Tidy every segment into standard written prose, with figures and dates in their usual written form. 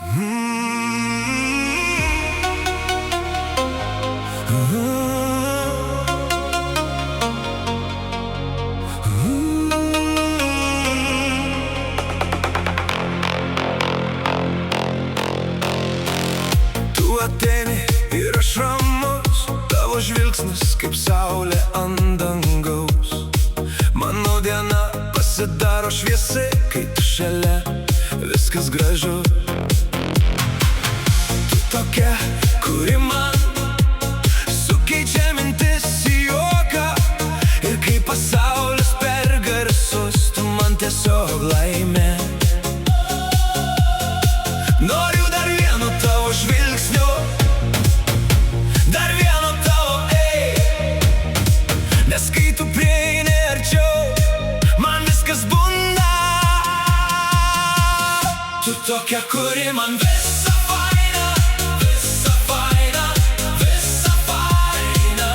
Tu ateini ir aš ramus, tavo žvilgsnis kaip saulė ant dangaus. Mano diena pasidaro šviesi, kai tu šalia, viskas gražu. Tu tokia, kuri man sukeičia mintis į juoką, ir kai pasaulis per garsus, tu man tiesiog laimė. Noriu dar vieno tavo žvilgsnio, dar vieno tavo nes kai tu prieini arčiau, man viskas būna. Tu tokia, kuri man visa faina, visa faina, visa faina.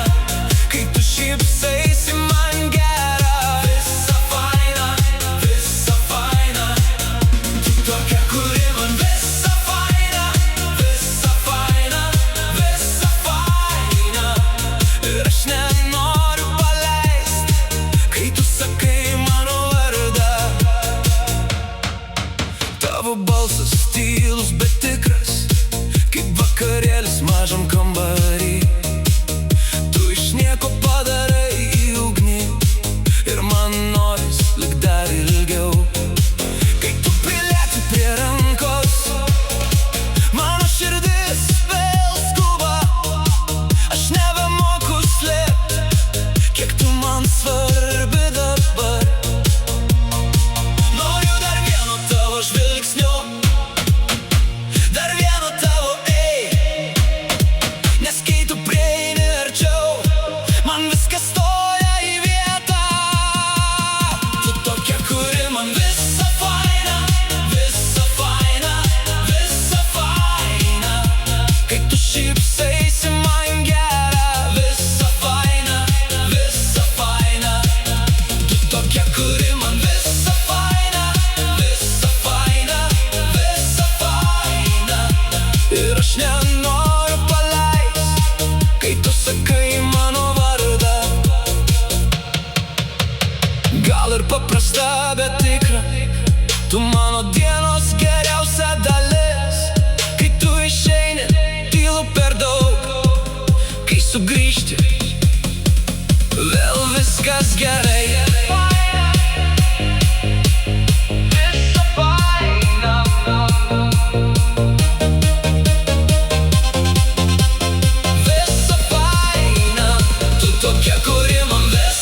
Kai tu šypsaisi man gera, visa faina, visa faina. Tu tokia, kuri man visa faina, visa faina, visa faina. Ir aš nenoriu paleist, kai tu sakai mano vardą. Tavo balsas tylus, bet tikras, kaip vakarėlis mažam kambarį. Tu iš nieko padarai į ugnį, ir man noris lyg dar ilgiau. Kai tu prilieti prie rankos, mano širdis vėl skuba. Aš nebemoku slėpt, kiek tu man svarbi dabar. Noriu dar vieno tavo žvilgsnio, dar vieno tavo nes kai tu prieini arčiau, man viskas stoja į vietą. Tu tokia, kuri man visa faina, visa faina, visa faina. Kai tu šypsaisi man gera, visa faina, visa faina. Tu tokia, kuri man visa faina, visa faina, visa faina. Ir aš nenoriu paleist, kai tu sakai mano vardą. Gal ir paprasta, bet tikra, tu mano dienos geriausia dalis. Kai tu išeini, tylu per daug, kai sugrįžti, vėl viskas gerai. Visa faina, visa faina. Tu tokia, kuri man visa